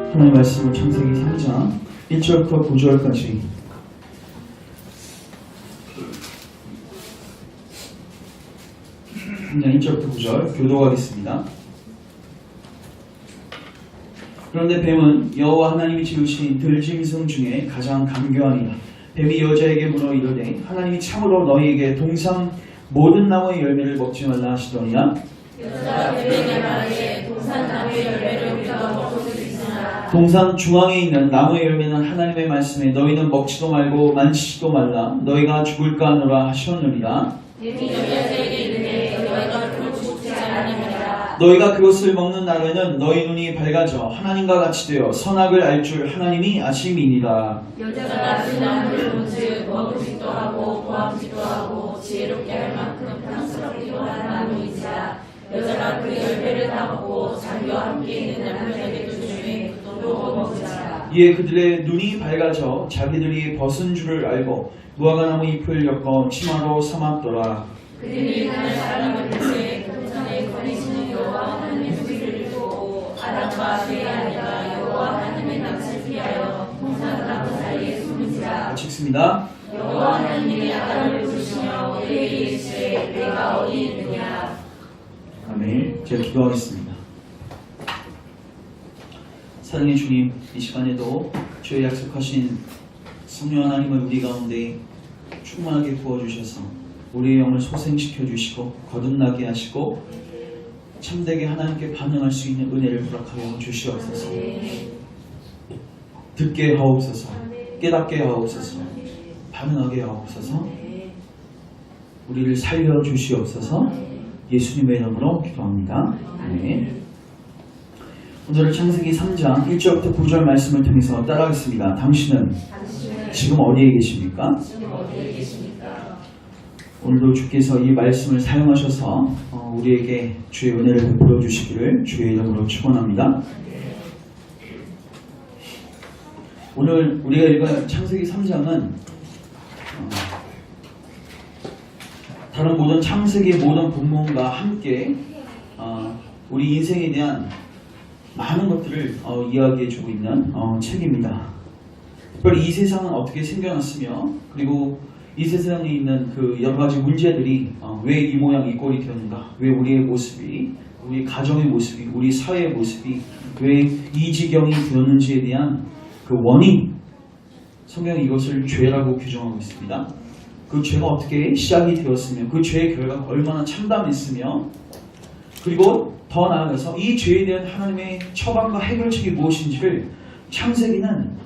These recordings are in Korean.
하나님의 말씀은 창세기 3장 1절부터 9절까지 그냥 1절부터 9절 교도하겠습니다. 그런데 뱀은 여호와 하나님이 지으신 들짐승 중에 가장 간교하니라. 뱀이 여자에게 물어 이르되 하나님이 참으로 너희에게 동산 모든 나무의 열매를 먹지 말라 하시더니라. 여자가 뱀에게 말하되 동산 나무의 열매를 우리가 먹을 수 있으나 동산 중앙에 있는 나무의 열매는 하나님의 말씀에 너희는 먹지도 말고 만지지도 말라 너희가 죽을까 하노라 하셨느니라. 뱀이 여자에게 이르되 너희가 그로 죽지 않으리라. 너희가 그것을 먹는 날에는 너희 눈이 밝아져 하나님과 같이 되어 선악을 알 줄 하나님이 아심이니라. 여자가 그 나무를 본즉 먹음직도 하고 보암직도 하고 지혜롭게 할 만큼 탐스럽기도 한 나무이지라. 여자가 그 열매를 다 먹고 자기와 함께 있는 남편에게 주시매 또 먹으라. 이에 그들의 눈이 밝아져 자기들이 벗은 줄을 알고 무화과나무 잎을 엮어 치마로 삼았더라. 그들이 하늘 사람을 보되 동산에 거리시는 여호와 하나님의 소리를 듣고 아담과 그의 아내가 여호와 하나님의 낯을 피하여 동산 나무 사이에 숨은지라. 같이 읽습니다. 여호와 하나님이 아담을 부르시며 그에게 이르시되 내가 어디 있느냐. 아멘. 제가 기도하겠습니다. 사랑의 주님, 이 시간에도 주의 약속하신 성령 하나님을 우리 가운데 충만하게 부어주셔서 우리의 영을 소생시켜 주시고 거듭나게 하시고 참되게 하나님께 반응할 수 있는 은혜를 허락하여 주시옵소서. 듣게 하옵소서. 깨닫게 하옵소서. 반응하게 하옵소서. 우리를 살려 주시옵소서. 예수님의 이름으로 기도합니다. 아멘. 오늘은 창세기 3장 1절부터 9절 말씀을 통해서 따라하겠습니다. 당신은 지금 어디에 계십니까? 오늘도 주께서 이 말씀을 사용하셔서 우리에게 주의 은혜를 베풀어 주시기를 주의 이름으로 축원합니다. 오늘 우리가 읽은 창세기 3장은 다른 모든 창세기의 모든 본문과 함께 우리 인생에 대한 많은 것들을 이야기해주고 있는 책입니다. 특별히 이 세상은 어떻게 생겨났으며 그리고 이 세상에 있는 그 여러 가지 문제들이 왜 이 모양 이 꼴이 되었는가, 왜 우리의 모습이, 우리 가정의 모습이, 우리 사회의 모습이 왜 이 지경이 되었는지에 대한 그 원인, 성경은 이것을 죄라고 규정하고 있습니다. 그 죄가 어떻게 시작이 되었으며 그 죄의 결과가 얼마나 참담했으며 그리고 더 나아가서 이 죄에 대한 하나님의 처방과 해결책이 무엇인지를 창세기는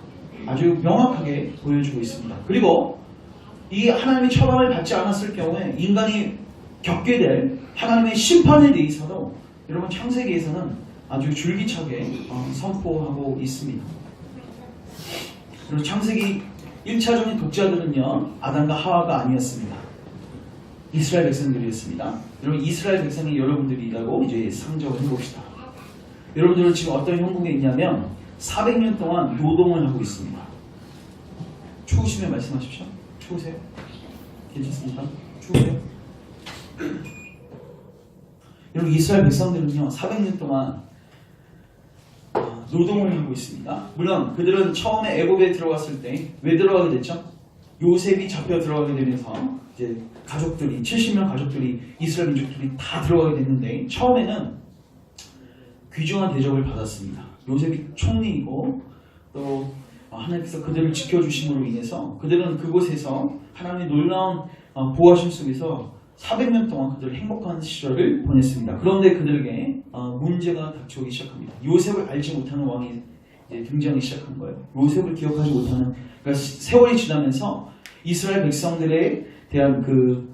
아주 명확하게 보여주고 있습니다. 그리고 이 하나님의 처방을 받지 않았을 경우에 인간이 겪게 될 하나님의 심판에 대해서도 여러분 창세기에서는 아주 줄기차게 선포하고 있습니다. 그리고 창세기 1차적인 독자들은요, 아담과 하와가 아니었습니다. 이스라엘 백성들이었습니다. 여러분, 이스라엘 백성이 여러분들이라고 이제 상정을 해봅시다. 여러분들은 지금 어떤 형국에 있냐면 400년 동안 노동을 하고 있습니다. 추우시면 말씀하십시오. 추우세요? 괜찮습니까? 추우세요? 여러분, 이스라엘 백성들은요, 400년 동안 노동을 하고 있습니다. 물론 그들은 처음에 애굽에 들어갔을 때 왜 들어가게 됐죠? 요셉이 잡혀 들어가게 되면서 이제 가족들이 70명 가족들이 이스라엘 민족들이 다 들어가게 됐는데 처음에는 귀중한 대접을 받았습니다. 요셉이 총리이고 또 하나님께서 그들을 지켜주심으로 인해서 그들은 그곳에서 하나님의 놀라운 보호하심 속에서 400년 동안 그들 행복한 시절을 보냈습니다. 그런데 그들에게 문제가 닥쳐오기 시작합니다. 요셉을 알지 못하는 왕이 이제 등장하기 시작한 거예요. 요셉을 기억하지 못하는, 그러니까 세월이 지나면서 이스라엘 백성들에 대한 그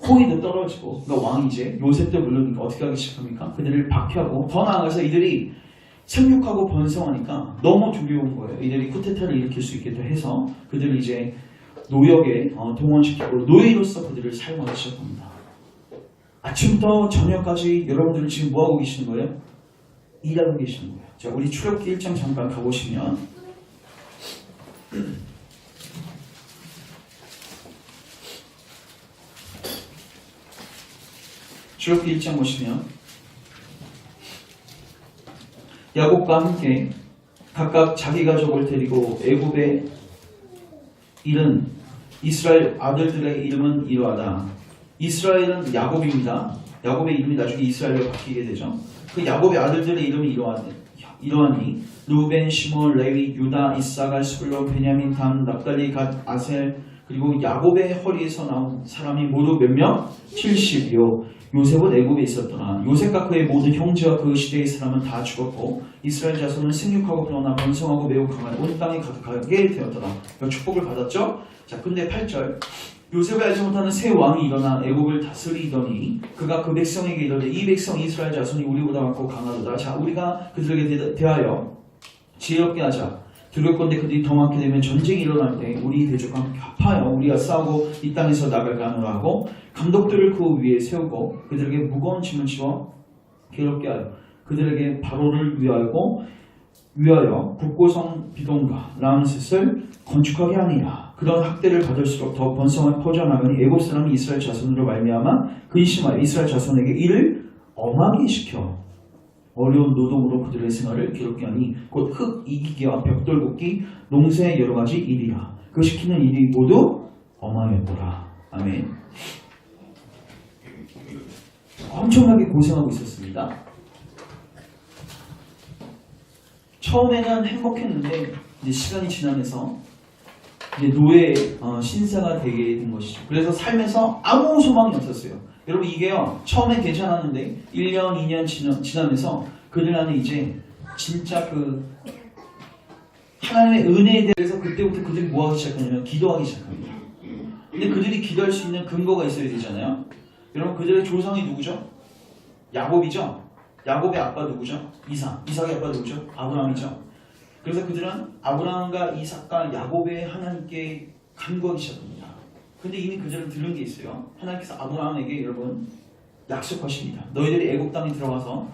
호의도 떨어지고, 그러니까 왕이 이제 요셉도 물러니까 어떻게 하기 시작합니까? 그들을 박해하고 더 나아가서 이들이 생육하고 번성하니까 너무 두려운 거예요. 이들이 쿠데타를 일으킬 수 있겠다 해서 그들을 이제 노역에 동원시키고 노예로서 그들을 사용하기 시작합니다. 아침부터 저녁까지 여러분들은 지금 뭐하고 계시는 거예요? 일하고 계시는 거예요. 자, 우리 출애굽기 1장 잠깐 가보시면 출애굽기 1장 보시면 야곱과 함께 각각 자기 가족을 데리고 애굽에 이른 이스라엘 아들들의 이름은 이러하다. 이스라엘은 야곱입니다. 야곱의 이름이 나중에 이스라엘로 바뀌게 되죠. 그 야곱의 아들들의 이름이 이러하니 루벤, 시몬, 레위, 유다, 이사갈, 스불론, 베냐민, 단, 납달리, 갓, 아셀. 그리고 야곱의 허리에서 나온 사람이 모두 몇 명? 70이요. 요셉은 애굽에 있었더라. 요셉과 그의 모든 형제와 그 시대의 사람은 다 죽었고 이스라엘 자손은 생육하고 불어나 번성하고 매우 강한 온 땅에 가득하게 되었더라. 축복을 받았죠? 자, 근데 8절 요셉을 알지 못하는 새 왕이 일어나 애굽을 다스리더니 그가 그 백성에게 이르되 이 백성 이스라엘 자손이 우리보다 많고 강하도다. 자, 우리가 그들에게 대하여 지혜롭게 하자. 두렵건대 그들이 더 많게 되면 전쟁이 일어날 때 우리 대적과 함께 합하여 우리가 싸우고 이 땅에서 나갈까 하노라 하고 감독들을 그 위에 세우고 그들에게 무거운 짐을 지워 괴롭게 하여 그들에게 바로를 위하여 북고성 비동과 람셋을 건축하게 하니라. 그런 학대를 받을수록 더 번성을 퍼져나가니 애굽 사람이 이스라엘 자손으로 말미암아 근심하여 이스라엘 자손에게 이를 엄하게 시켜 어려운 노동으로 그들의 생활을 괴롭게 하니 곧 흙 이기기와 벽돌 굽기 농사의 여러 가지 일이라. 그 시키는 일이 모두 엄하였더라. 아멘. 엄청나게 고생하고 있었습니다. 처음에는 행복했는데 이제 시간이 지나면서 이제 노예 신사가 되게 된 것이죠. 그래서 삶에서 아무 소망이 없었어요. 여러분 이게요 처음엔 괜찮았는데 1년 2년 지나면서 그들 안에 이제 진짜 그 하나님의 은혜에 대해서 그때부터 그들이 뭐하기 시작하냐면 기도하기 시작합니다. 근데 그들이 기도할 수 있는 근거가 있어야 되잖아요. 여러분 그들의 조상이 누구죠? 야곱이죠. 야곱의 아빠 누구죠? 이삭의 아빠 누구죠? 아브라함이죠. 그래서 그들은 아브라함과 이삭과 야곱의 하나님께 간구하기 시작합니다. 근데 이미 그들은 들은 게 있어요. 하나님께서 아브라함에게 여러분 약속하십니다. 너희들이 애굽 땅에 들어가서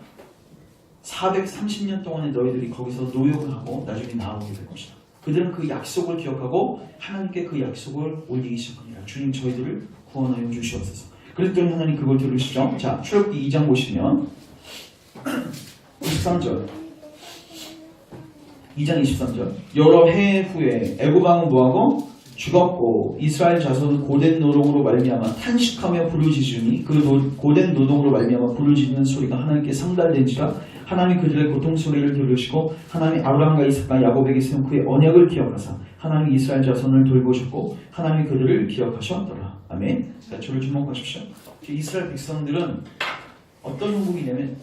430년 동안에 너희들이 거기서 노역을 하고 나중에 나오게 될 것이다. 그들은 그 약속을 기억하고 하나님께 그 약속을 올리기 시작합니다. 주님 저희들을 구원하여 주시옵소서. 그랬더니 하나님 그걸 들으시죠. 자, 출애굽기 2장 보시면 23절 2장 23절 여러 해 후에 애굽 왕은 뭐하고? 죽었고 이스라엘 자손은 고된 노동으로 말미암아 탄식하며 부르짖으니 그 고된 노동으로 말미암아 부르짖는 소리가 하나님께 상달된지라. 하나님이 그들의 고통 소리를 들으시고 하나님이 아브라함과 이삭과 야곱에게 세운 그의 언약을 기억하사 하나님이 이스라엘 자손을 돌보셨고 하나님이 그들을 기억하셨더라. 아멘. 자, 저를 주목하십시오. 이스라엘 백성들은 어떤 형국이냐면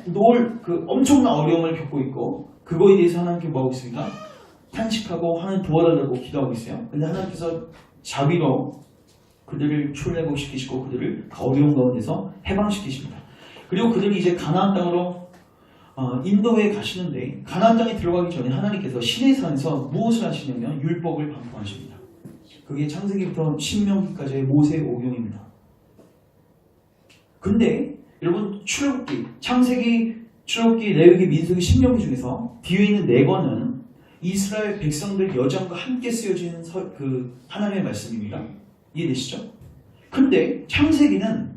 늘 엄청난 어려움을 겪고 있고 그거에 대해서 하나님께 뭐하고 있습니까? 탄식하고 하나님 도와달라고 기도하고 있어요. 근데 하나님께서 자비로 그들을 출애굽시키시고 그들을 어려운 가운데서 해방시키십니다. 그리고 그들이 이제 가나안 땅으로 인도에 가시는데 가나안 땅에 들어가기 전에 하나님께서 시내산에서 무엇을 하시냐면 율법을 반포하십니다. 그게 창세기부터 신명기까지의 모세의 오경입니다. 근데 여러분 출애굽기, 창세기, 출애굽기, 레위기, 민수기, 신명기 중에서 뒤에 있는 4권은 이스라엘 백성들 여정과 함께 쓰여진 그 하나님의 말씀입니다. 이해되시죠? 근데 창세기는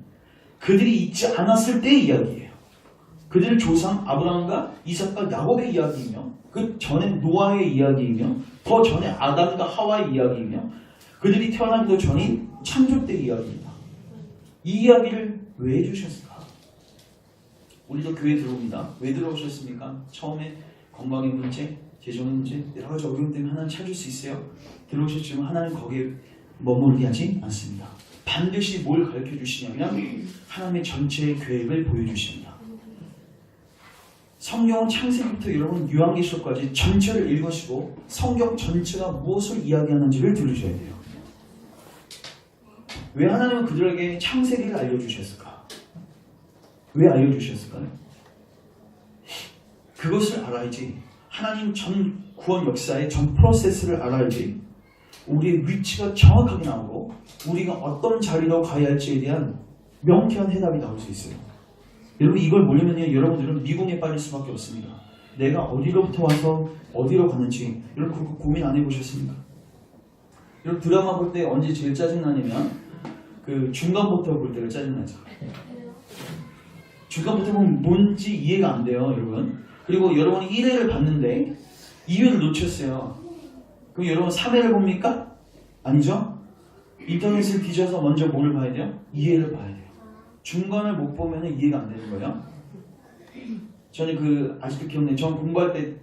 그들이 있지 않았을 때의 이야기예요. 그들의 조상 아브라함과 이삭과 야곱의 이야기이며 그 전에 노아의 이야기이며 더 전에 아담과 하와의 이야기이며 그들이 태어나기도 전인 창조 때의 이야기입니다. 이 이야기를 왜 해주셨을까? 우리도 교회 들어옵니다. 왜 들어오셨습니까? 처음에 건강의 문제, 재정의 문제, 여러 가지 어려움 때문에 하나님 찾을 수 있어요. 들어오셨지만 하나님 거기에 머무르게 하지 않습니다. 반드시 뭘 가르쳐 주시냐면 하나님의 전체의 계획을 보여주십니다. 성경은 창세기부터 여러분 요한계시록까지 전체를 읽으시고 성경 전체가 무엇을 이야기하는지를 들으셔야 돼요. 왜 하나님은 그들에게 창세기를 알려주셨을까? 왜 알려주셨을까요? 그것을 알아야지 하나님 전 구원 역사의 전 프로세스를 알아야지 우리의 위치가 정확하게 나오고 우리가 어떤 자리로 가야 할지에 대한 명쾌한 해답이 나올 수 있어요. 여러분 이걸 보려면요 여러분들은 미궁에 빠질 수밖에 없습니다. 내가 어디로부터 와서 어디로 가는지 여러분 그거 고민 안 해보셨습니까? 여러분 드라마 볼 때 언제 제일 짜증나냐면 그 중간부터 볼 때가 짜증나죠. 중간부터 보면 뭔지 이해가 안 돼요 여러분. 그리고 여러분이 1회를 봤는데 2회를 놓쳤어요. 그럼 여러분 3회를 봅니까? 아니죠? 인터넷을 뒤져서 먼저 뭐를 봐야 돼요? 2회를 봐야 돼요. 중간을 못 보면 이해가 안 되는 거예요. 저는 아직도 기억나요. 전 공부할 때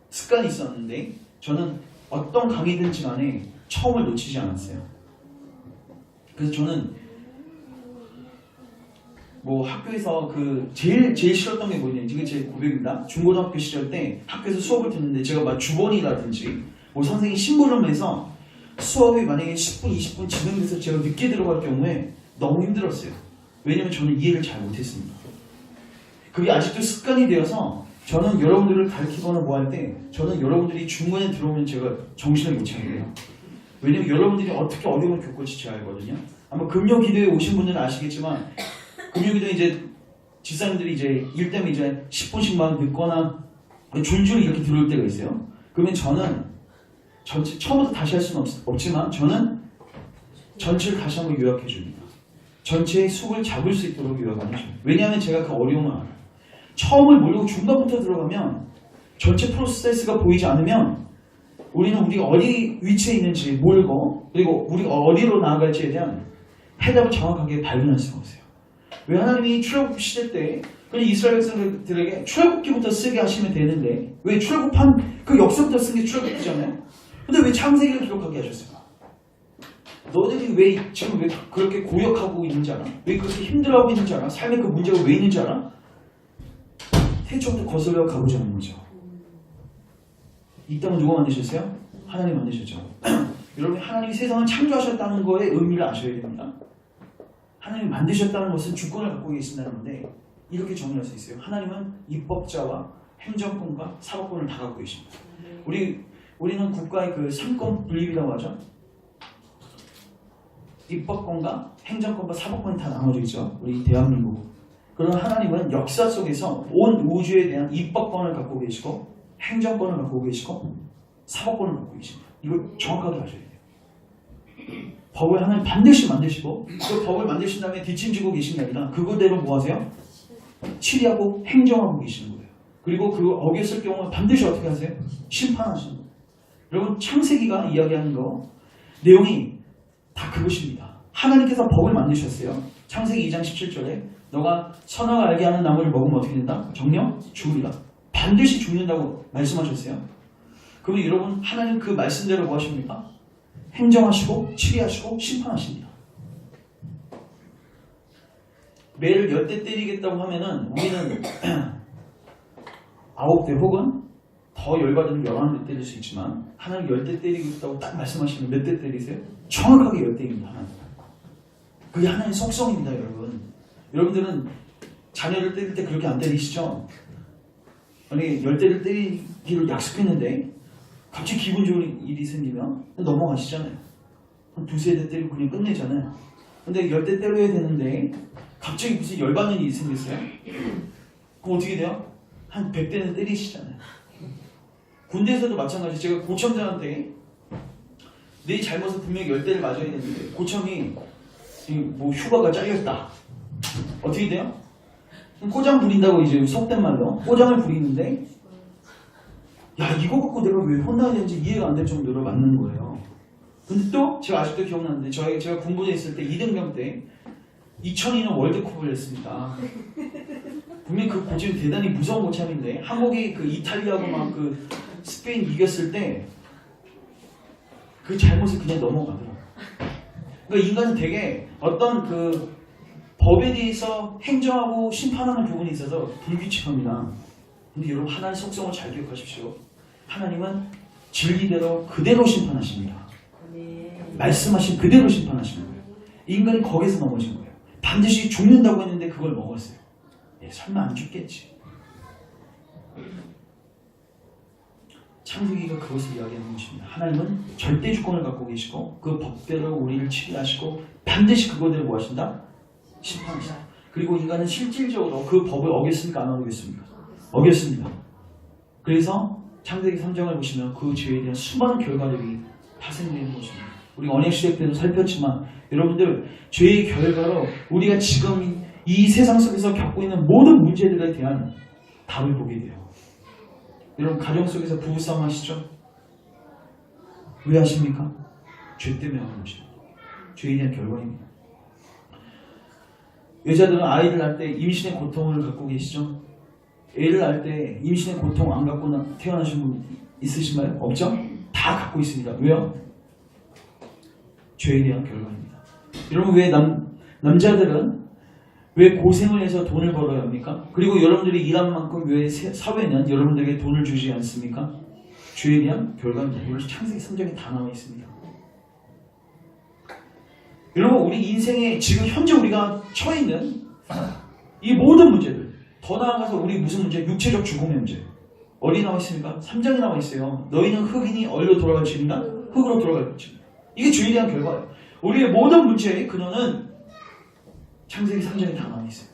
습관이 있었는데 저는 어떤 강의든지 간에 처음을 놓치지 않았어요. 그래서 저는 뭐 학교에서 제일 싫었던 게 뭐냐면 이게 제 고백입니다. 중고등학교 시절 때 학교에서 수업을 듣는데 제가 막 주번이라든지 뭐 선생님이 심부름을 해서 수업이 만약에 10분, 20분 진행돼서 제가 늦게 들어갈 경우에 너무 힘들었어요. 왜냐면 저는 이해를 잘 못했습니다. 그게 아직도 습관이 되어서 저는 여러분들을 가르치거나 뭐 할 때 저는 여러분들이 중간에 들어오면 제가 정신을 못 차려요. 왜냐면 여러분들이 어떻게 어려움을 겪을지 제가 알거든요. 아마 금요기도에 오신 분들은 아시겠지만 금요기도에 이제 집사님들이 이제 일 때문에 이제 10분씩 막 늦거나 줄줄이 이렇게 들어올 때가 있어요. 그러면 저는 전체 처음부터 다시 할 수는 없지만 저는 전체를 다시 한번 요약해 줍니다. 전체의 숙을 잡을 수 있도록 요약을 해줘요. 왜냐하면 제가 그 어려움을 알아요. 처음을 모르고 중간부터 들어가면 전체 프로세스가 보이지 않으면 우리는 우리가 어디 위치에 있는지 모르고 그리고 우리가 어디로 나아갈지에 대한 해답을 정확하게 발견할 수가 없어요. 왜 하나님이 출애굽 시대 때 그냥 이스라엘 백성들에게 출애굽기부터 쓰게 하시면 되는데 왜 출애굽한 그 역사부터 쓴 게 출애굽기잖아요. 근데 왜 창세기를 기록하게 하셨을까? 너희들이 왜 지금 왜 그렇게 고역하고 있는지 알아? 왜 그렇게 힘들어하고 있는지 알아? 삶에 그 문제가 왜 있는지 알아? 태초부터 거슬러 가보자는 거죠. 이 땅을 누가 만드셨어요? 하나님 만드셨죠. 여러분 하나님이 세상을 창조하셨다는 거에 의미를 아셔야 됩니다. 하나님이 만드셨다는 것은 주권을 갖고 계신다는 건데 이렇게 정의할 수 있어요. 하나님은 입법자와 행정권과 사법권을 다 갖고 계십니다. 우리는 국가의 3권 분립이라고 하죠. 입법권과 행정권과 사법권이 다 나눠져 있죠. 우리 대한민국. 그러나 하나님은 역사 속에서 온 우주에 대한 입법권을 갖고 계시고 행정권을 갖고 계시고 사법권을 갖고 계십니다. 이걸 정확하게 아셔야 돼요. 법을 하나님 반드시 만드시고 그 법을 만드신 다음에 뒷짐지고 계신 게 아니라 그거대로 뭐 하세요? 치리하고 행정하고 계시는 거예요. 그리고 그 어겼을 경우는 반드시 어떻게 하세요? 심판하시는 거예요. 여러분 창세기가 이야기하는 거 내용이 다 그것입니다. 하나님께서 법을 만드셨어요. 창세기 2장 17절에 너가 선악을 알게 하는 나무를 먹으면 어떻게 된다? 정령 죽으리라. 반드시 죽는다고 말씀하셨어요. 그러면 여러분 하나님 그 말씀대로 뭐 하십니까? 행정하시고 치리하시고 심판하십니다. 매를 10대 때리겠다고 하면은 우리는 9대 혹은 더 열받으면 11대 때릴 수 있지만 하나님 10대 때리겠다고 딱 말씀하시면 몇 대 때리세요? 정확하게 10대입니다. 하나님. 그게 하나님의 속성입니다. 여러분들은 자녀를 때릴 때 그렇게 안 때리시죠? 만약에 10대를 때리기로 약속했는데 갑자기 기분 좋은 일이 생기면 넘어가시잖아요. 한 2-3대 때리고 그냥 끝내잖아요. 근데 10대 때려야 되는데 갑자기 무슨 열받는 일이 생겼어요? 그럼 어떻게 돼요? 한 100대는 때리시잖아요. 군대에서도 마찬가지. 제가 고참들한테 내 잘못은 분명히 10대를 맞아야 되는데 고참이 뭐 휴가가 잘렸다. 어떻게 돼요? 꼬장 부린다고 이제 속된 말로 꼬장을 부리는데 야 이거 갖고 내가 왜 혼나야 되는지 이해가 안 될 정도로 맞는 거예요. 근데 또 제가 아직도 기억나는데 제가 군부대에 있을 때 2등병 때 2002년 월드컵을 했습니다. 분명히 그 고참이 대단히 무서운 고참인데 한국이 이탈리아하고 막 스페인 이겼을 때 그 잘못을 그냥 넘어가더라고요. 그러니까 인간은 되게 어떤 법에 대해서 행정하고 심판하는 부분이 있어서 불규칙합니다. 근데 여러분 하나님의 속성을 잘 기억하십시오. 하나님은 진리대로 그대로 심판하십니다. 말씀하신 그대로 심판하시는 거예요. 인간이 거기서 넘어진 거예요. 반드시 죽는다고 했는데 그걸 먹었어요. 설마 안 죽겠지. 창세기가 그것을 이야기하는 것입니다. 하나님은 절대 주권을 갖고 계시고 그 법대로 우리를 치리하시고 반드시 그거대로 뭐 하신다? 심판하신다. 그리고 인간은 실질적으로 그 법을 어겼습니까? 안 어겼습니까? 어겼습니다. 그래서 창세기 3장을 보시면 그 죄에 대한 수많은 결과들이 파생되는 것입니다. 우리 언약시대 때도 살폈지만 여러분들 죄의 결과로 우리가 지금 이 세상 속에서 겪고 있는 모든 문제들에 대한 답을 보게 돼요. 여러분 가정 속에서 부부싸움 하시죠? 왜 하십니까? 죄 때문에 하는 거죠. 죄에 대한 결과입니다. 여자들은 아이를 낳을 때 임신의 고통을 갖고 계시죠? 애를 낳을 때 임신의 고통 안 갖고 태어나신 분 있으신가요? 없죠? 다 갖고 있습니다. 왜요? 죄에 대한 결과입니다. 여러분 왜 남자들은 왜 고생을 해서 돈을 벌어야 합니까? 그리고 여러분들이 일한 만큼 왜 사회는 여러분들에게 돈을 주지 않습니까? 죄에 대한 결과입니다. 이걸 창세기 3장에 다 나와 있습니다. 여러분 우리 인생에 지금 현재 우리가 처해 있는 이 모든 문제들, 더 나아가서 우리 무슨 문제? 육체적 죽음의 문제. 어디 나와 있습니까? 3장에 나와 있어요. 너희는 흑인이 어디로 돌아갈지니까 흑으로 돌아갈 것입니다. 이게 죄에 대한 결과예요. 우리의 모든 문제의 근원은 창세기 3장에 다 나와 있어요.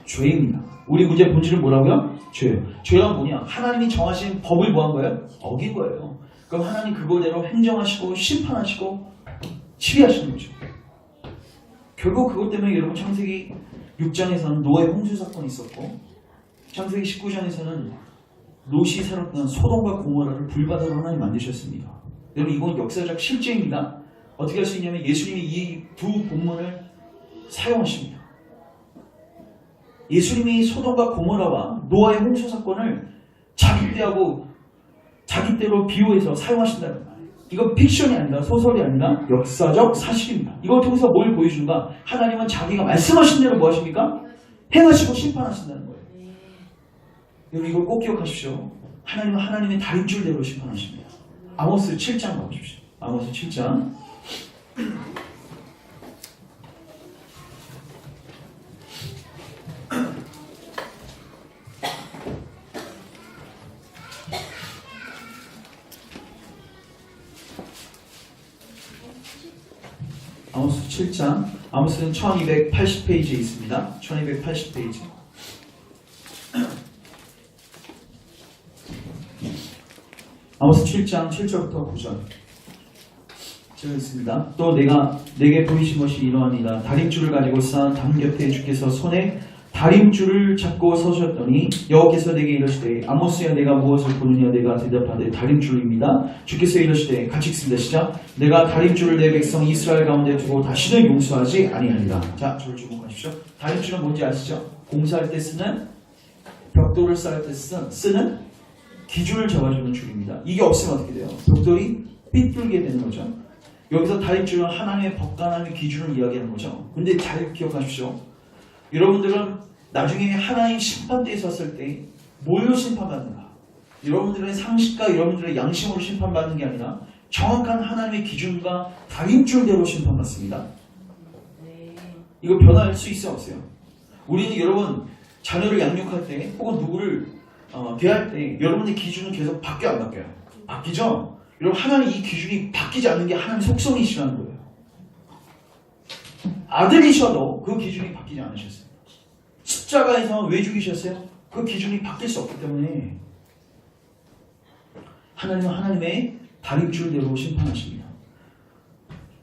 죄입니다. 우리 문제 본질은 뭐라고요? 죄예요. 죄가 뭐냐? 하나님이 정하신 법을 뭐 한 거예요? 어긴 거예요. 그럼 하나님 그거대로 행정하시고 심판하시고 치리하시는 거죠. 결국 그것 때문에 여러분 창세기 6장에서는 노아의 홍수 사건이 있었고 창세기 19장에서는 롯이 살았던 소돔과 고모라를 불바다로 하나님 만드셨습니다. 여러분 이건 역사적 실제입니다. 어떻게 할 수 있냐면 예수님이 이 두 본문을 사용하십니다. 예수님이 소돔과 고모라와 노아의 홍수 사건을 자기 때로 비유해서 사용하신다는 말이에요. 이건 픽션이 아니라 소설이 아니라 역사적 사실입니다. 이걸 통해서 뭘 보여주는가? 하나님은 자기가 말씀하신 대로 뭐 하십니까? 행하시고 심판하신다는 거예요. 여러분 이걸 꼭 기억하십시오. 하나님은 하나님의 다림줄대로 심판하십니다. 아모스 7장 가보십시오. 아모스 7장. 아모스 7장. 아모스는 1280페이지에 있습니다. 1280페이지. 아모스 7장 7절부터 9절. 제가 있습니다. 또 내게 보이신 것이 이러하니라. 다림줄을 가지고 쌓은 담 곁에 주께서 손에 다림줄을 잡고 서셨더니 여호와께서 내게 이르시되 아모스야 내가 무엇을 보느냐. 내가 대답하되 다림줄입니다. 주께서 이르시되 같이 읽습니다. 시작. 내가 다림줄을 내 백성 이스라엘 가운데 두고 다시는 용서하지 아니하리라. 자, 저를 주목하십시오. 다림줄은 뭔지 아시죠? 공사할 때 쓰는, 벽돌을 쌓을 때 쓰는 기준을 잡아주는 줄입니다. 이게 없으면 어떻게 돼요? 벽돌이 삐뚤게 되는 거죠. 여기서 다림줄은 하나님의 법과 하나님의 기준을 이야기하는 거죠. 근데 잘 기억하십시오. 여러분들은 나중에 하나님 심판대에 섰을 때 뭘로 심판받는가? 여러분들의 상식과 여러분들의 양심으로 심판받는 게 아니라 정확한 하나님의 기준과 다림줄대로 심판받습니다. 이거 변할 수 있어요, 없어요? 우리는 여러분 자녀를 양육할 때 혹은 누구를 대할 때 여러분의 기준은 계속 바뀌어 안 바뀌어요? 바뀌죠? 여러분 하나님 이 기준이 바뀌지 않는 게 하나님 속성이시라는 거예요. 아들이셔도 그 기준이 바뀌지 않으셨어요. 십자가에서 왜 죽이셨어요? 그 기준이 바뀔 수 없기 때문에 하나님은 하나님의 다림줄대로 심판하십니다.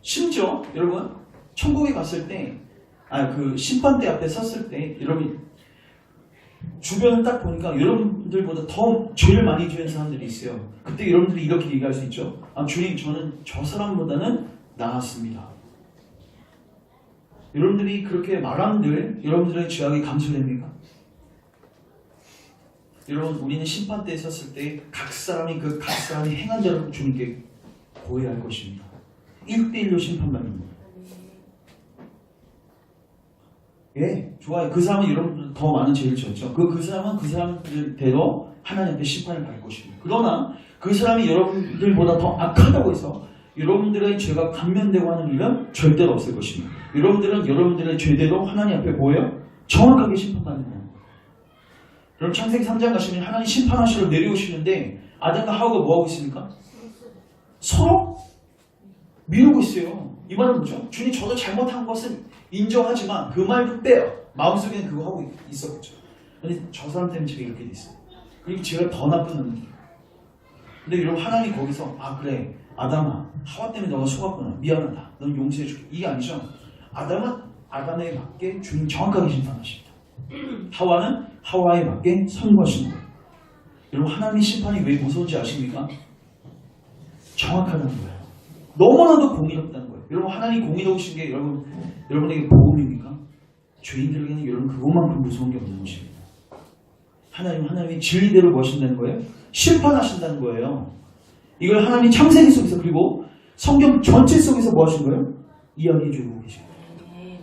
심지어 여러분 천국에 갔을 때 그 심판대 앞에 섰을 때 여러분 주변을 딱 보니까 여러분들보다 더 죄를 많이 지은 사람들이 있어요. 그때 여러분들이 이렇게 얘기할 수 있죠. 주님 저는 저 사람보다는 나았습니다. 여러분들이 그렇게 말한들 여러분들의 죄악이 감소됩니까? 여러분 우리는 심판대에 섰을 때 각 사람이 행한 자를 주님께 고해할 것입니다. 1대1로 심판받습니다. 예, 좋아요. 그 사람은 여러분들 더 많은 죄를 지었죠. 그 사람은 그 사람들대로 하나님 앞에 심판을 받을 것입니다. 그러나 그 사람이 여러분들보다 더 악하다고 해서 여러분들의 죄가 감면되고 하는 일은 절대로 없을 것입니다. 여러분들은 여러분들의 죄대로 하나님 앞에 뭐예요? 정확하게 심판받는 거예요. 여러분 창세기 3장 가시면 하나님 심판하시러 내려오시는데 아담과 하와가 뭐하고 있습니까? 서로 미루고 있어요. 이 말은 뭐죠? 주님 저도 잘못한 것은 인정하지만 그 말도 빼요. 마음속에는 그거 하고 있었겠죠. 근데 저 사람 때문에 제가 이렇게 됐어요. 그리고 제가 더 나쁜 놈이에요. 근데 여러분 하나님이 거기서 그래 아담아 하와 때문에 너가 속았구나 미안하다 넌 용서해줄게 이게 아니죠. 아담은 아담에 맞게 주님 정확하게 심판하십니다. 하와는 하와에 맞게 선고하신 거예요. 여러분 하나님의 심판이 왜 무서운지 아십니까? 정확하다는 거예요. 너무나도 공의롭다는 거예요. 여러분 하나님 공의로우신 게 여러분에게 복음입니까? 죄인들에게는 여러분 그것만큼 무서운 게 없는 것입니다. 하나님이 진리대로 거신다는 거예요. 심판하신다는 거예요. 이걸 하나님 창세기 속에서 그리고 성경 전체 속에서 뭐 하신 거예요? 이야기해주고 계신 거예요.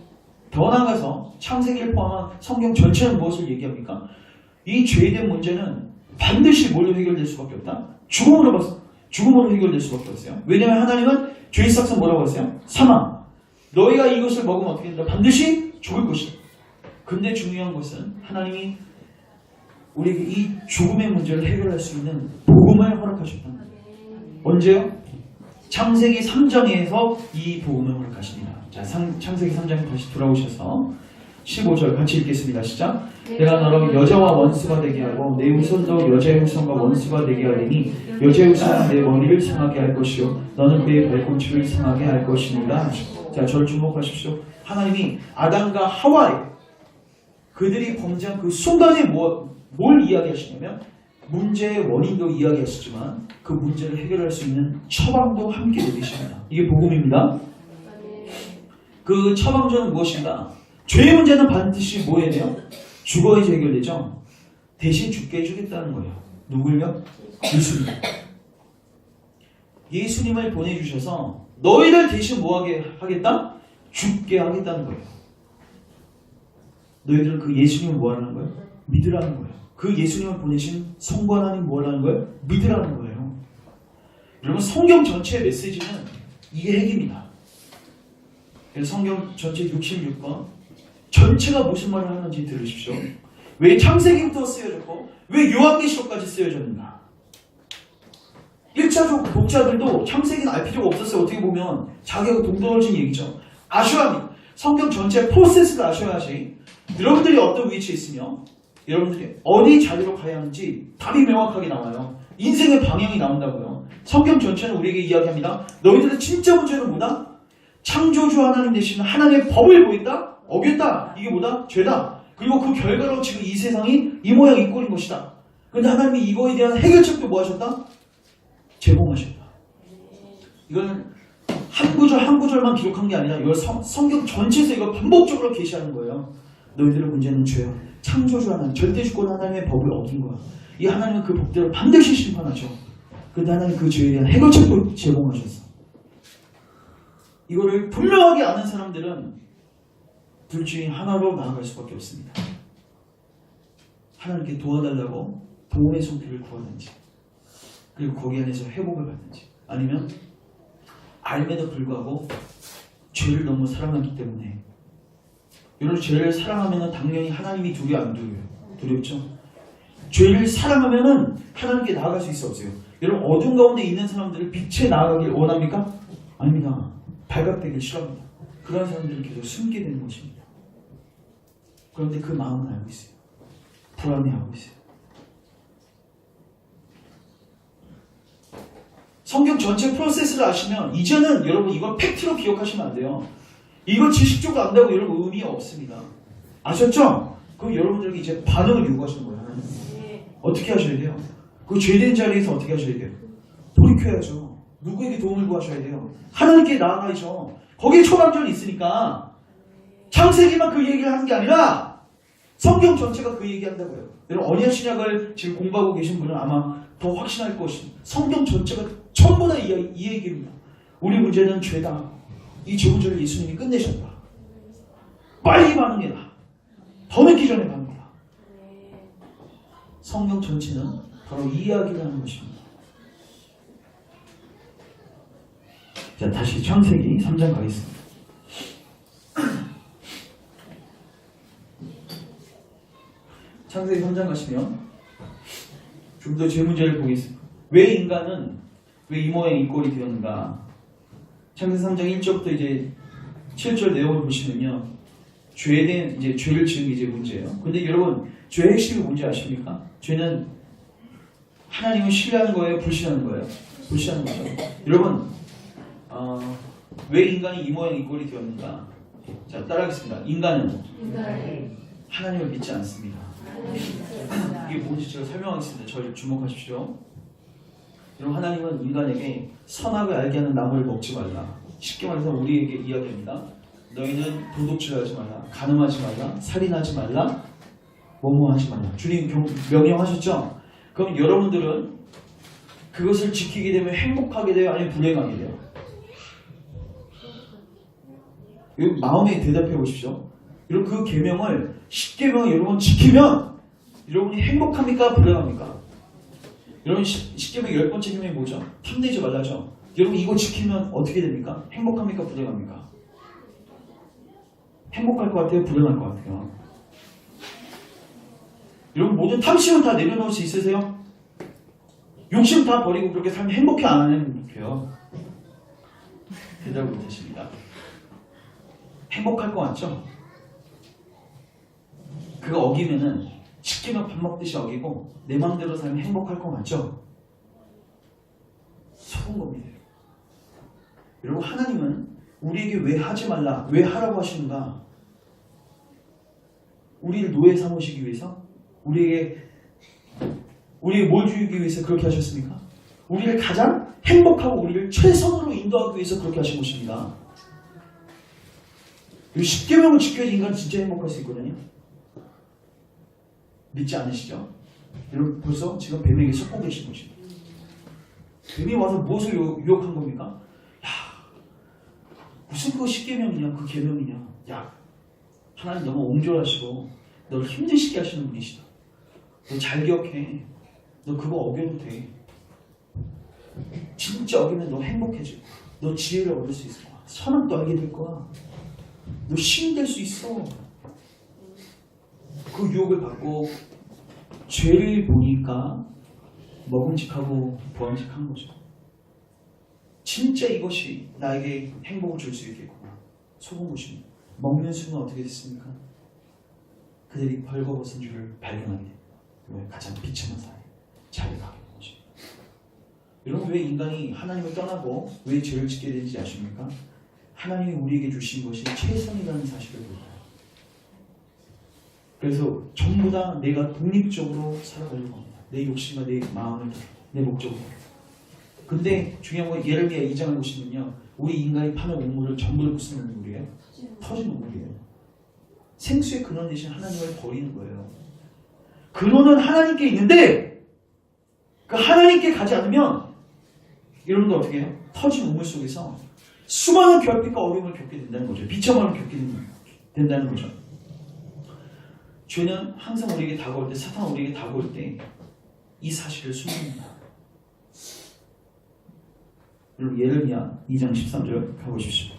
더 나아가서 창세기를 포함한 성경 전체는 무엇을 얘기합니까? 이 죄에 대한 문제는 반드시 뭘로 해결될 수밖에 없다? 죽음으로 해결될 수밖에 없어요. 왜냐하면 하나님은 죄의 삭은 뭐라고 했어요? 사망. 너희가 이것을 먹으면 어떻게 된다? 반드시 죽을 것이다. 근데 중요한 것은 하나님이 우리에게 이 죽음의 문제를 해결할 수 있는 복음을 허락하셨다는 거예요. 언제요? 창세기 3장에서 이 복음을 허락하십니다. 자, 창세기 3장 다시 돌아오셔서 15절 같이 읽겠습니다. 시작. 내가 너로 여자와 원수가 되게 하고 내 후손도 여자의 후손과 원수가 되게 하리니 여자의 후손은 내 머리를 상하게 할 것이요 너는 그의 발꿈치를 상하게 할 것이니라. 자, 저를 주목하십시오. 하나님이 아담과 하와에 그들이 범죄한 그 순간에 뭘 이야기하시냐면 문제의 원인도 이야기하시지만 그 문제를 해결할 수 있는 처방도 함께 내리십니다. 이게 복음입니다. 그 처방전은 무엇인가? 죄의 문제는 반드시 뭐 해야 돼요? 죽어야지 해결되죠. 대신 죽게 해주겠다는 거예요. 누굴요? 예수님. 예수님을 보내주셔서 너희들 대신 뭐 하게 하겠다? 죽게 하겠다는 거예요. 너희들은 그 예수님을 뭐 하라는 거예요? 믿으라는 거예요. 그 예수님을 보내신 성부 하나님 뭐 하라는 거예요? 믿으라는 거예요. 여러분 성경 전체의 메시지는 이게 핵입니다. 그래서 성경 전체 66권 전체가 무슨 말을 하는지 들으십시오. 왜 창세기부터 쓰여졌고 왜 요한계시록까지 쓰여졌는가? 1차 독자들도 창세기는 알 필요가 없었어요. 어떻게 보면 자기하고 동떨어진 얘기죠. 아셔야 합니다. 성경 전체 프로세스를 아셔야지 여러분들이 어떤 위치에 있으며 여러분들이 어디 자리로 가야 하는지 답이 명확하게 나와요. 인생의 방향이 나온다고요. 성경 전체는 우리에게 이야기합니다. 너희들의 진짜 문제는 뭐다? 창조주 하나님 되시는 하나님의 법을 보였다? 어겼다. 이게 뭐다? 죄다. 그리고 그 결과로 지금 이 세상이 이 모양 이 꼴인 것이다. 그런데 하나님이 이거에 대한 해결책도 뭐 하셨다? 제공하셨다. 이거는 한 구절 한 구절만 기록한 게 아니라 이걸 성경 전체에서 이걸 반복적으로 계시하는 거예요. 너희들의 문제는 죄야. 창조주 하나님, 절대주권 하나님의 법을 어긴 거야. 이 하나님은 그 법대로 반드시 심판하죠. 그런데 하나님 그 죄에 대한 해결책도 제공하셨어. 이거를 분명하게 아는 사람들은 둘 중에 하나로 나아갈 수밖에 없습니다. 하나님께 도와달라고 도움의 손길을 구하든지 그리고 거기 안에서 회복을 받든지 아니면 알매도 불구하고 죄를 너무 사랑하기 때문에 여러분 죄를 사랑하면 당연히 하나님이 두려워 안 두려워요? 두렵죠? 죄를 사랑하면 하나님께 나아갈 수 있어 없어요? 여러분 어둠 가운데 있는 사람들을 빛에 나아가길 원합니까? 아닙니다. 발각되길 싫어합니다. 그런 사람들은 계속 숨게 되는 것입니다. 그런데 그 마음은 알고 있어요. 불안해하고 있어요. 성경 전체 프로세스를 아시면 이제는 여러분 이걸 팩트로 기억하시면 안 돼요. 이걸 지식적으로 안다고 여러분 의미 없습니다. 아셨죠? 그럼 여러분들에게 이제 반응을 요구하시는 거예요. 하나님. 어떻게 하셔야 돼요? 그 죄된 자리에서 어떻게 하셔야 돼요? 돌이켜야죠. 누구에게 도움을 구하셔야 돼요? 하나님께 나아가야죠. 거기에 초방전이 있으니까 창세기만 그 얘기를 하는 게 아니라 성경 전체가 그 얘기한다고요. 여러분 언약 신약을 지금 공부하고 계신 분은 아마 더 확신할 것입니다. 성경 전체가 전부 다 이 얘기입니다. 우리 문제는 죄다. 이 죄 문제를 예수님이 끝내셨다. 빨리 반응해라. 더 늦기 전에 반응해라. 성경 전체는 바로 이 이야기를 하는 것입니다. 자, 다시 창세기 3장 가겠습니다. 창세기 3장 가시면 좀 더 죄 문제를 보겠습니다. 왜 인간은 왜 이 모양 이 꼴이 되었는가? 창세기 3장 1절부터 이제 7절 내용을 보시면요, 죄에 대한 이제 죄를 지은 게 이제 문제예요. 근데 여러분 죄의 핵심이 뭔지 아십니까? 죄는 하나님을 신뢰하는 거예요, 불신하는 거예요? 불신하는 거죠. 여러분 왜 인간이 이 모양 이 꼴이 되었는가? 자, 따라하겠습니다. 인간은 하나님을 믿지 않습니다. 이게 뭔지 제가 설명하겠습니다. 저를 주목하십시오. 여러분, 하나님은 인간에게 선악을 알게 하는 나무를 먹지 말라. 쉽게 말해서 우리에게 이야기합니다. 너희는 도둑질하지 말라, 간음하지 말라, 살인하지 말라, 뭐뭐하지 말라. 주님 명령하셨죠? 그럼 여러분들은 그것을 지키게 되면 행복하게 돼요? 아니면 불행하게 돼요? 마음에 대답해 보십시오. 여러분, 그 계명을 10계명을 여러분 지키면 여러분이 행복합니까? 불행합니까? 여러분, 10계명 10번째 계명이 뭐죠? 탐내지 말라죠? 여러분, 이거 지키면 어떻게 됩니까? 행복합니까? 불행합니까? 행복할 것 같아요? 불행할 것 같아요? 여러분, 모든 탐심은 다 내려놓을 수 있으세요? 욕심 다 버리고 그렇게 살면 행복해 안 행복해요? 대답을 못하십니다. 행복할 것 같죠? 그거 어기면은 10계명 밥 먹듯이 어기고 내 마음대로 살면 행복할 것 같죠? 속은 겁니다. 여러분, 하나님은 우리에게 왜 하지 말라, 왜 하라고 하시는가? 우리를 노예 삼으시기 위해서? 우리에게 뭘 주기 위해서 그렇게 하셨습니까? 우리를 가장 행복하고 우리를 최선으로 인도하기 위해서 그렇게 하신 것입니다. 이 10계명을 지켜야지 인간은 진짜 행복할 수 있거든요. 믿지 않으시죠? 여러분, 벌써 지금 뱀에게 속고 계신 것입니다. 뱀이 와서 무엇을 유혹한 겁니까? 야, 무슨 그 10계명이냐, 그 계명이냐. 야, 하나님 너무 옹졸하시고 너를 힘드시게 하시는 분이시다. 너 잘 기억해. 너 그거 어겨도 돼. 진짜 어기면 너 행복해질 거야. 너 지혜를 얻을 수 있을 거야. 선악도 알게 될 거야. 너 신이 될 수 있어. 그 유혹을 받고 죄를 보니까 먹음직하고 부함직한 거죠. 진짜 이것이 나에게 행복을 줄 수 있겠구나. 속은 것입니다. 먹는 순간 어떻게 됐습니까? 그들이 벌거벗은 줄을 발견하게 됩니다. 가장 비참한 사회, 자기가 하게 되죠. 여러분, 왜 인간이 하나님을 떠나고 왜 죄를 짓게 되는지 아십니까? 하나님이 우리에게 주신 것이 최선이라는 사실을 몰라요. 그래서 전부 다 내가 독립적으로 살아가려고 합니다. 내 욕심과 내 마음을, 내 목적으로. 근데 중요한 건 예레미야 2장을 보시면요, 우리 인간이 파는 우물을 전부를 무슨 우물이에요? 터진 우물이에요. 생수의 근원 대신 하나님을 버리는 거예요. 근원은 하나님께 있는데 그 하나님께 가지 않으면 여러분들 어떻게 해요? 터진 우물 속에서 수많은 결핍과 어려움을 겪게 된다는 거죠. 비참함을 겪게 된다는 거죠. 죄는 항상 우리에게 다가올 때, 사탄은 우리에게 다가올 때 이 사실을 숨깁니다. 여러분, 예레미야 2장 13절 가보십시오.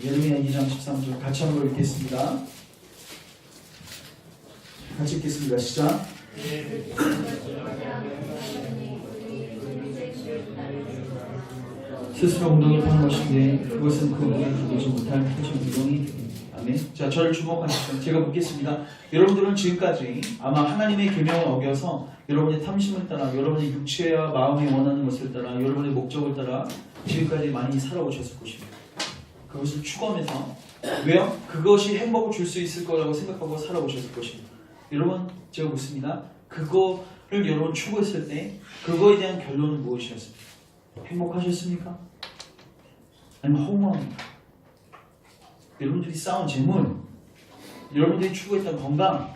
예레미야 2장 13절 같이 한번 읽겠습니다. 같이 읽겠습니다. 시작. 스스로 웅덩이를 파는 것인데 그것은 그 무게를 두지 못할 표시 웅덩이. 아멘. 자, 저를 주목하십시오. 제가 묻겠습니다. 여러분들은 지금까지 아마 하나님의 계명을 어겨서 여러분의 탐심을 따라, 여러분의 육체와 마음이 원하는 것을 따라, 여러분의 목적을 따라 지금까지 많이 살아오셨을 것입니다. 그것을 추구하면서, 왜요? 그것이 행복을 줄 수 있을 거라고 생각하고 살아오셨을 것입니다. 여러분, 제가 묻습니다. 그거를 여러분 추구했을 때 그거에 대한 결론은 무엇이었습니까? 행복하셨습니까? 아니면 허무합니까? 여러분들이 쌓은 재물, 여러분들이 추구했던 건강,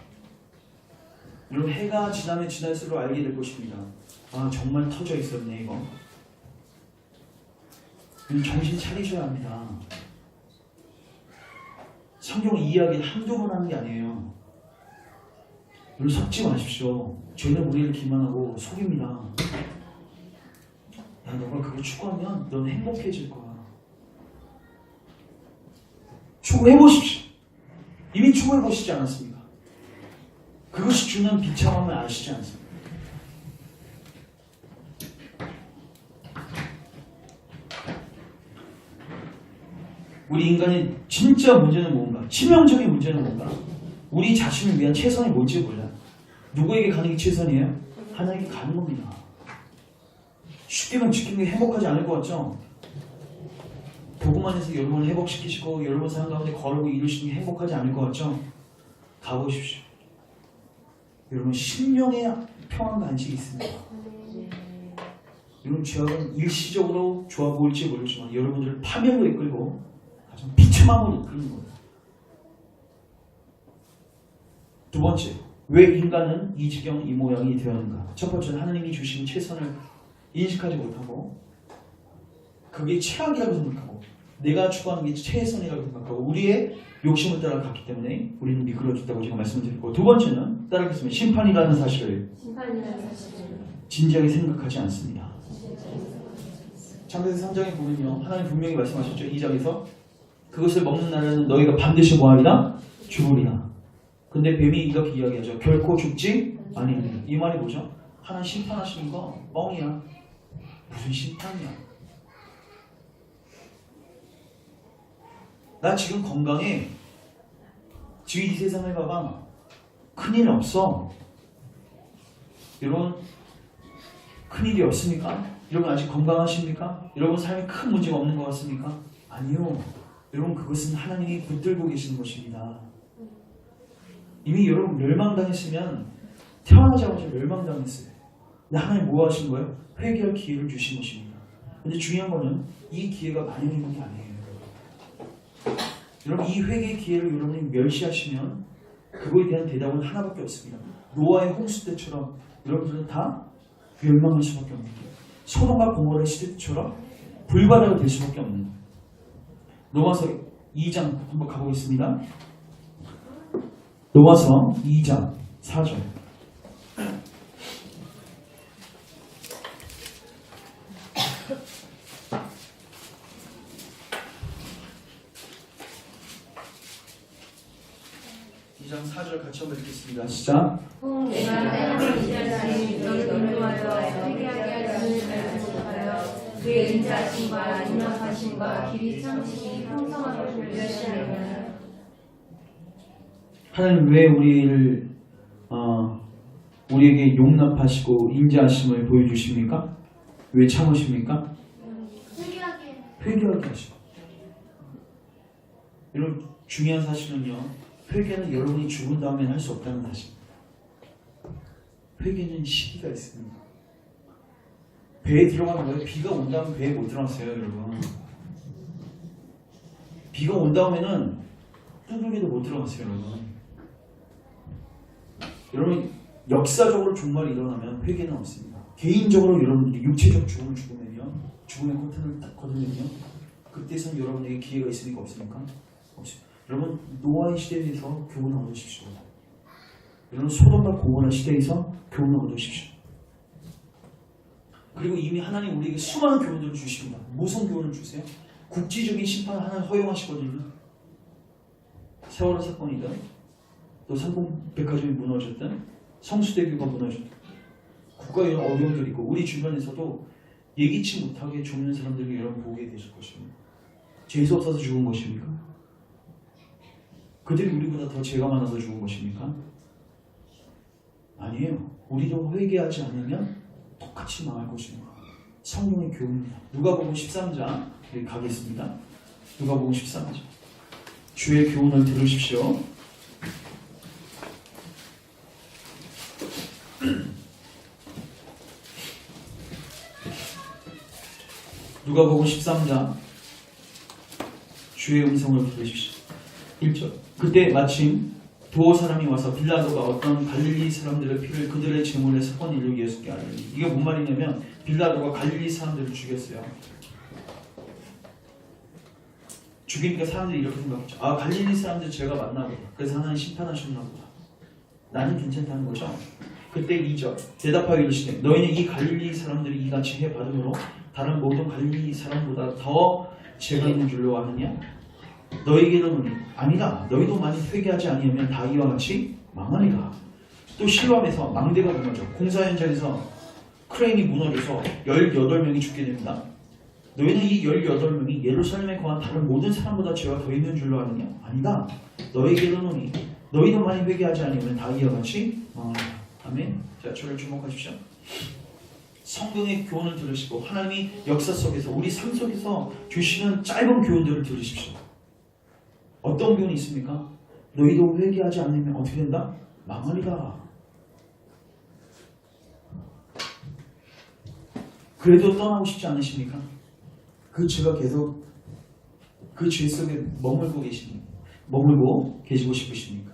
여러분 해가 지나면 지날수록 알게 될 것입니다. 아, 정말 터져 있었네 이거. 정신 차리셔야 합니다. 성경을 이해하기 한두 번 하는 게 아니에요. 여러분, 속지 마십시오. 죄는 우리를 기만하고 속입니다. 야, 너가 그걸 추구하면 넌 행복해질 거야. 추구해보십시오. 이미 추구해보시지 않았습니까? 그것이 주는 비참함을 아시지 않습니까? 우리 인간의 진짜 문제는 뭔가? 치명적인 문제는 뭔가? 우리 자신을 위한 최선이 뭘지 몰라요. 누구에게 가는 게 최선이에요? 하나님께 가는 겁니다. 쉽게만 지키는 게 행복하지 않을 것 같죠? 보고만 해서 여러분을 회복시키시고 여러분 삶 가운데 거르고 이루시는 게 행복하지 않을 것 같죠? 가보십시오. 여러분 심령의 평안과 안식이 있습니다. 여러분 죄악은 일시적으로 좋아 보일지 모르지만 여러분들을 파멸로 이끌고 가장 비참함으로 이끄는 거예요. 두 번째, 왜 인간은 이 지경 이 모양이 되었는가? 첫 번째는 하나님이 주신 최선을 인식하지 못하고 그게 최악이라고 생각하고 내가 추구하는 게 최선이라고 생각하고 우리의 욕심을 따라 갔기 때문에 우리는 미끄러졌다고 제가 말씀드렸고, 두 번째는 따라하겠습니다. 심판이라는 사실을 진지하게 생각하지 않습니다. 창세기 3장에 보면요, 하나님 분명히 말씀하셨죠. 2장에서 그것을 먹는 날에는 너희가 반드시 뭐하리라? 죽으리라. 근데 뱀이 이렇게 이야기하죠. 결코 죽지 아니하리라. 이 말이 뭐죠? 하나님 심판하시는 거 뻥이야. 무슨 심판이야? 나 지금 건강해. 지금 이 세상을 봐봐. 큰일 없어. 여러분 큰일이 없습니까? 여러분 아직 건강하십니까? 여러분 삶에 큰 문제가 없는 것 같습니까? 아니요. 여러분 그것은 하나님이 붙들고 계시는 것입니다. 이미 여러분 멸망당했으면 태어나자마자 멸망당했어요. 근데 하나님 뭐 하신 거예요? 회개할 기회를 주신 것입니다. 근데 중요한 거는 이 기회가 많이 있는 게 아니에요. 여러분 이 회개의 기회를 여러분이 멸시하시면 그거에 대한 대답은 하나밖에 없습니다. 노아의 홍수 때처럼 여러분들은 다 멸망할 수밖에 없는 거예요. 소돔과 고모라 시대처럼 불바다가 될 수밖에 없는 거예요. 로마서 2장 한번 가보겠습니다. 로마서 2장 4절. 장 4절 같이 한번 읽겠습니다. 시작. 내가 때로는 이자신이 너를 놀라하여 회개하게 하시는 줄 못하여 그의 인자하심과 인력하심과 길이 참으심이 평성한 것을 멸시하느냐. 하나님 왜 우리에게 용납하시고 인자하심을 보여주십니까? 왜 참으십니까? 회개하게 하시고. 여러분 중요한 사실은요, 회개는 여러분이 죽은 다음에 할 수 없다는 사실. 회개는 시기가 있습니다. 배에 들어가는 거예요. 비가 온 다음에 배에 못 들어갔어요, 여러분. 비가 온 다음에는 뚜벅이도 못 들어갔어요, 여러분. 여러분 역사적으로 종말이 일어나면 회개는 없습니다. 개인적으로 여러분들이 육체적 죽음을 죽으면요, 죽음의 커튼을 딱 걷으면요, 그때선 여러분에게 기회가 있습니까? 없습니까? 없습니다. 여러분 노아의 시대에서 교훈을 얻으십시오. 여러분 소돔과 고모라 시대에서 교훈을 얻으십시오. 그리고 이미 하나님 우리에게 수많은 교훈들을 주십니다. 무슨 교훈을 주세요? 국지적인 심판을 하나님 허용하시거든요. 세월호 사건이든 또 삼풍백화점이 무너졌든 성수대교가 무너졌든 국가에 이런 어려움들이 있고 우리 주변에서도 예기치 못하게 죽는 사람들이 여러분 보게 되실 것입니다. 죄수 없어서 죽은 것입니까? 그들이 우리보다 더 죄가 많아서 죽은 것입니까? 아니에요. 우리도 회개하지 않으면 똑같이 망할 것입니다. 성령의 교훈입니다. 누가복음 13장 가겠습니다. 누가복음 13장. 주의 교훈을 들으십시오. 누가복음 13장. 주의 음성을 들으십시오. 1절. 그때 마침 두 사람이 와서 빌라도가 어떤 갈릴리 사람들의 피를 그들의 제물에 섞은 일로 예수께 알리니. 이게 뭔 말이냐면 빌라도가 갈릴리 사람들을 죽였어요. 죽이니까 사람들이 이렇게 생각했죠. 아, 갈릴리 사람들 죄가 많나 보다. 그래서 하나님 심판하셨나 보다. 나는 괜찮다는 거죠. 그때 2절. 대답하여 이르시되 너희는 이 갈릴리 사람들이 이같이 해 받음으로 다른 모든 갈릴리 사람보다 더 죄가 있는 줄로 아느냐? 너희에게는 아니다. 너희도 만일 회개하지 아니하면 다 이와 같이 망하리라. 또 실로암에서 망대가 무너져 공사 현장에서 크레인이 무너져서 18명이 죽게 됩니다. 너희는 이 18명이 예루살렘에 거한 다른 모든 사람보다 죄가 더 있는 줄로 아느냐? 아니다. 너희에게는 너희도 만일 회개하지 아니하면 다 이와 같이 망하리라. 아멘. 자, 저를 주목하십시오. 성경의 교훈을 들으시고 하나님이 역사 속에서 우리 삶 속에서 주시는 짧은 교훈들을 들으십시오. 어떤 교훈이 있습니까? 너희도 회개하지 않으면 어떻게 된다? 망하리라. 그래도 떠나고 싶지 않으십니까? 그 죄가 계속 그 죄 속에 머물고 계시고 싶으십니까?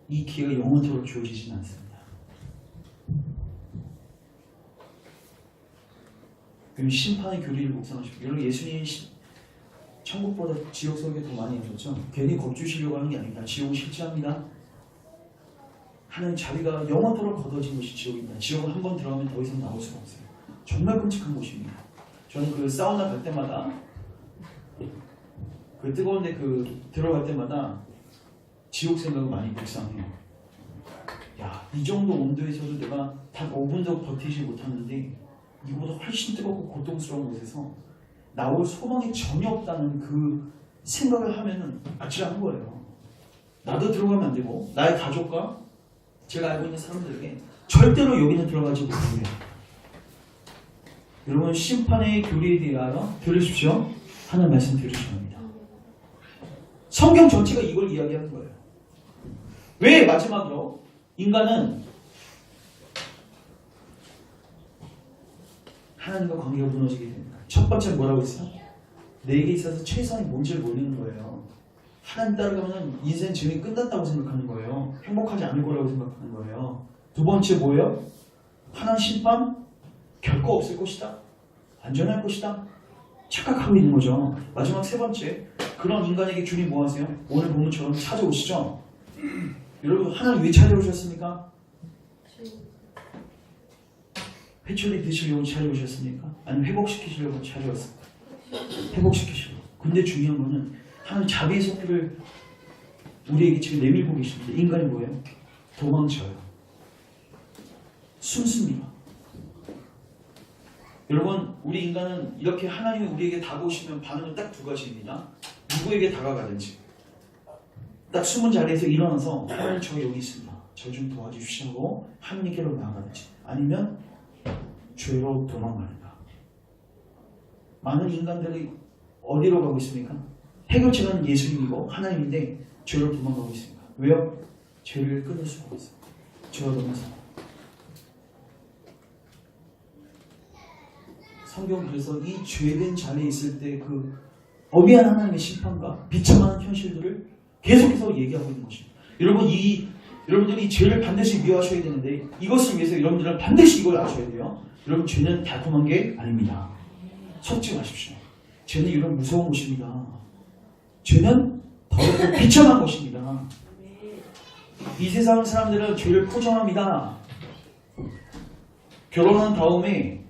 이 기회가 영원토록 주어지진 않습니다. 그럼 심판의 교리를 묵상하십시오. 여러분 예수님이 천국보다 지옥 속에 더 많이 하셨죠? 괜히 겁주시려고 하는 게 아닙니다. 지옥은 실제합니다. 하나님 자비가 영원토록 걷어진 곳이 지옥입니다. 지옥은 한 번 들어가면 더 이상 나올 수가 없어요. 정말 끔찍한 곳입니다. 저는 그 사우나 갈 때마다 그 뜨거운데 들어갈 때마다 지옥 생각을 많이 묵상해요. 야, 이 정도 온도에서도 내가 단 5분도 버티지 못하는데 이보다 훨씬 뜨겁고 고통스러운 곳에서 나올 소망이 전혀 없다는 그 생각을 하면은 아찔한 거예요. 나도 들어가면 안 되고 나의 가족과 제가 알고 있는 사람들에게 절대로 여기는 들어가지 못해요. 여러분 심판의 교리에 대하여 들으십시오. 하는 말씀 들으셔야 합니다. 성경 전체가 이걸 이야기하는 거예요. 왜 마지막으로 인간은 하나님과 관계가 무너지게 됩니다. 첫 번째 뭐라고 했어요? 내게 있어서 최선이 뭔지를 모르는 거예요. 하나님 따라가면 인생 재미 끝났다고 생각하는 거예요. 행복하지 않을 거라고 생각하는 거예요. 두 번째 뭐예요? 하나님 심판 결코 없을 것이다. 안전할 것이다. 착각하고 있는 거죠. 마지막 세 번째, 그런 인간에게 주님 뭐 하세요? 오늘 본문처럼 찾아오시죠? 여러분 하나님 왜 찾아오셨습니까? 회초리 드시려고 찾아오셨습니까? 아니면 회복시키시려고 찾아왔습니까? 회복시키시려고. 근데 중요한 거는 하나님 자비의 손길을 우리에게 지금 내밀고 계시는데 인간이 뭐예요? 도망쳐요. 숨습니다. 여러분 우리 인간은 이렇게 하나님이 우리에게 다가오시면 반응은 딱 두 가지입니다. 누구에게 다가가든지 딱 숨은 자리에서 일어나서 하나님 저 여기 있습니다. 저 좀 도와주시고 하나님께로 나아가든지 아니면 죄로 도망가는가. 많은 인간들이 어디로 가고 있습니까? 해결책은 예수님이고 하나님인데 죄로 도망가고 있습니다. 왜요? 죄를 끊을 수가 없어요. 죄가 너무 많아요. 성경 그래서 이 죄된 자리에 있을 때 그 어미한 하나님의 심판과 비참한 현실들을 계속해서 얘기하고 있는 것입니다. 여러분 여러분들이 이 죄를 반드시 미워하셔야 되는데 이것을 위해서 여러분들은 반드시 이걸 아셔야 돼요. 여러분 죄는 달콤한 게 아닙니다. 속지 마십시오. 죄는 이런 무서운 것입니다. 죄는 더럽고 비참한 것입니다. 이 세상 사람들은 죄를 포장합니다. 결혼한 다음에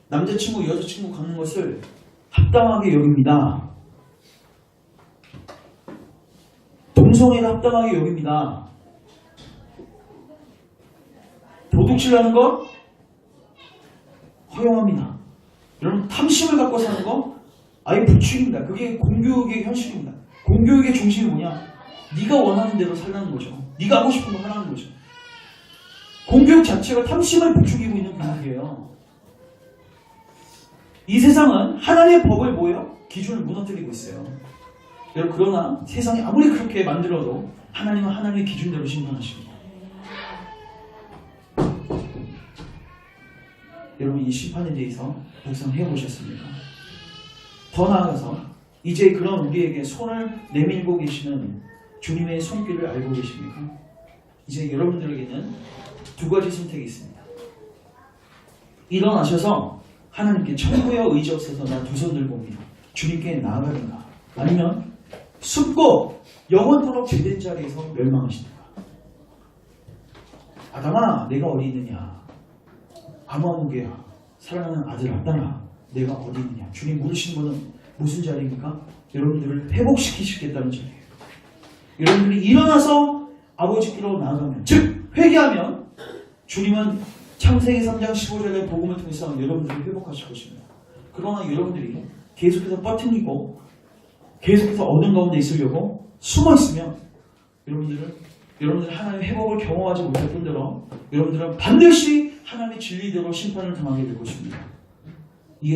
남자친구 여자친구 갖는 것을 합당하게 여깁니다. 동성애를 합당하게 여깁니다. 도둑질하는 거 허용합니다. 여러분 탐심을 갖고 사는 거 아예 부추깁니다. 그게 공교육의 현실입니다. 공교육의 중심이 뭐냐? 네가 원하는 대로 살라는 거죠. 네가 하고 싶은 거 하라는 거죠. 공교육 자체가 탐심을 부추기고 있는 교육이에요. 이 세상은 하나님의 법을 뭐예요? 기준을 무너뜨리고 있어요. 여러분 그러나 세상이 아무리 그렇게 만들어도 하나님은 하나님의 기준대로 심판하십니다. 여러분 이 심판에 대해서 묵상해 보셨습니까? 더 나아가서 이제 그런 우리에게 손을 내밀고 계시는 주님의 손길을 알고 계십니까? 이제 여러분들에게는 두 가지 선택이 있습니다. 일어나셔서 하나님께 천국에 의지없어서 나 두 손 들고 옵니다. 주님께 나아가든가 아니면 숨고 영원토록 죄된 자리에서 멸망하시든가. 아담아 내가 어디 있느냐. 아무개야 사랑하는 아들 아담아 내가 어디 있느냐. 주님 물으신 분은 무슨 자리입니까? 여러분들을 회복시키시겠다는 자리예요. 여러분들이 일어나서 아버지께로 나아가면 즉 회개하면 주님은 창세기 3장 15절의 복음을 통해서 여러분들을 회복하실 것입니다. 그러나 여러분들이 계속해서 버티고 계속해서 어둠 가운데 있으려고 숨어있으면 여러분들 하나님의 회복을 경험하지 못할 뿐더러 여러분들은 반드시 하나님의 진리대로 심판을 당하게 될 것입니다. 이게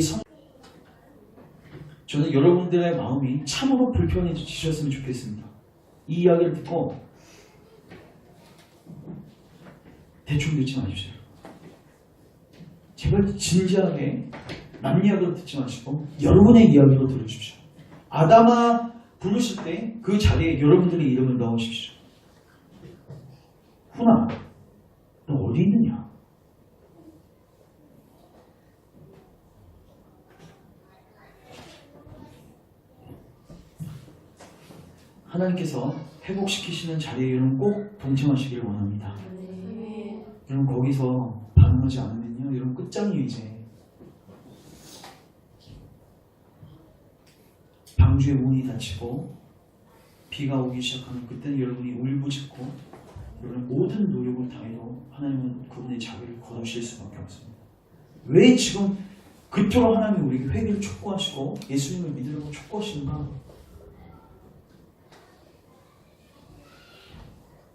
저는 여러분들의 마음이 참으로 불편해지셨으면 좋겠습니다. 이 이야기를 듣고 대충 듣지 마십시오. 제발 진지하게 남 이야기로 듣지 마시고 여러분의 이야기로 들어주십시오. 아담아 부르실 때 그 자리에 여러분들의 이름을 넣으십시오. 훈아, 너 어디 있느냐? 하나님께서 회복시키시는 자리에 여러분 꼭 동참하시기를 원합니다. 여러분 거기서 반응하지 않으면요, 여러분 끝장이에요. 이제 방주의 문이 닫히고 비가 오기 시작하면 그때는 여러분이 울부짖고 여러분 모든 노력을 다해도 하나님은 그분의 자비를 거두실 수밖에 없습니다. 왜 지금 그토록 하나님이 우리에게 회개를 촉구하시고 예수님을 믿으려고 촉구하시는가?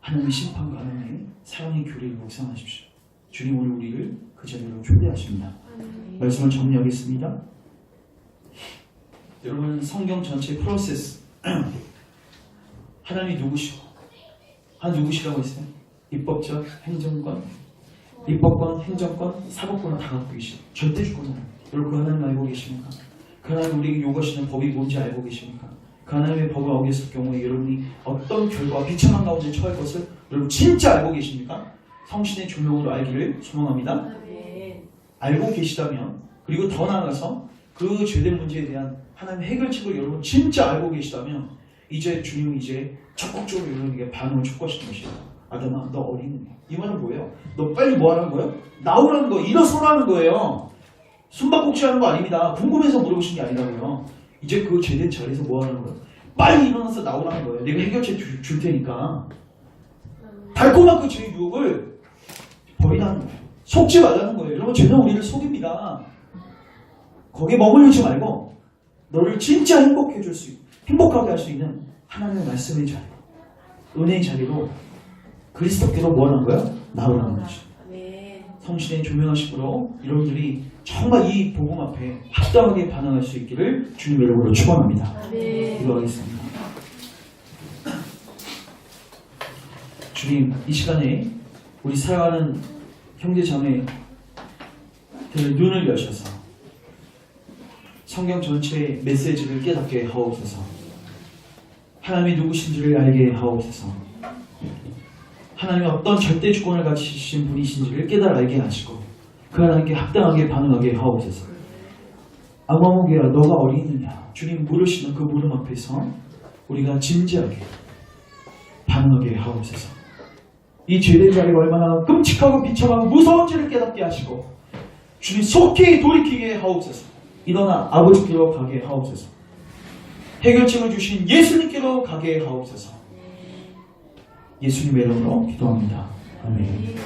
하나님의 심판과 하나님의 사랑의 교리를 묵상하십시오. 주님 오늘 우리를 그 자리로 초대하십니다. 말씀을 정리하겠습니다. 여러분 성경 전체 프로세스 하나님이 누구시고 누구시라고 했어요? 입법적, 행정권, 입법권, 행정권, 사법권을 다 갖고 계시고 절대주권을 여러분 그 하나님 알고 계십니까? 그 하나님 우리에게 요구하시는 법이 뭔지 알고 계십니까? 그 하나님의 법을 어겼을 경우에 여러분이 어떤 결과와 비참한 가운데 처할 것을 여러분 진짜 알고 계십니까? 성신의 조명으로 알기를 소망합니다. 알고 계시다면 그리고 더 나아가서 그 죄된 문제에 대한 하나님의 해결책을 여러분 진짜 알고 계시다면 이제 주님은 이제 적극적으로 여러분에게 반응을 촉구하시는 것이에요. 아담아 너 어디 있느냐? 이 말은 뭐예요? 너 빨리 뭐 하라는 거예요? 나오라는 거예요. 일어서라는 거예요. 숨바꼭질 하는 거 아닙니다. 궁금해서 물어보신 게 아니라고요. 이제 그 죄된 자리에서 뭐 하는 거예요? 빨리 일어나서 나오라는 거예요. 내가 해결책 줄 테니까. 달콤한 그 죄의 유혹을 버리라는 거예요. 속지 말라는 거예요. 여러분 죄는 우리를 속입니다. 거기에 머물르지 말고 너를 진짜 행복하게 할 수 있는 하나님의 말씀의 자리, 은혜의 자리로 그리스도께로 뭐 하는 거예요? 나오라는 거죠. 성신의 조명하심으로 여러분들이 정말 이 복음 앞에 합당하게 반응할 수 있기를 주님의 이름으로 축원합니다. 기도하겠습니다. 주님, 이 시간에 우리 사랑하는 형제 자매들 눈을 여셔서 성경 전체의 메시지를 깨닫게 하옵소서. 하나님이 누구신지를 알게 하옵소서. 하나님이 어떤 절대 주권을 가지신 분이신지를 깨달아 알게 하시고 그 하나님께 합당하게 반응하게 하옵소서. 아마모게야 너가 어디 있느냐? 주님 물으시는 그 물음 앞에서 우리가 진지하게 반응하게 하옵소서. 이 죄된 자리가 얼마나 끔찍하고 비참하고 무서운지를 깨닫게 하시고 주님 속히 돌이키게 하옵소서. 일어나 아버지께로 가게 하옵소서. 해결책을 주신 예수님께로 가게 하옵소서. 예수님의 이름으로 기도합니다. 아멘.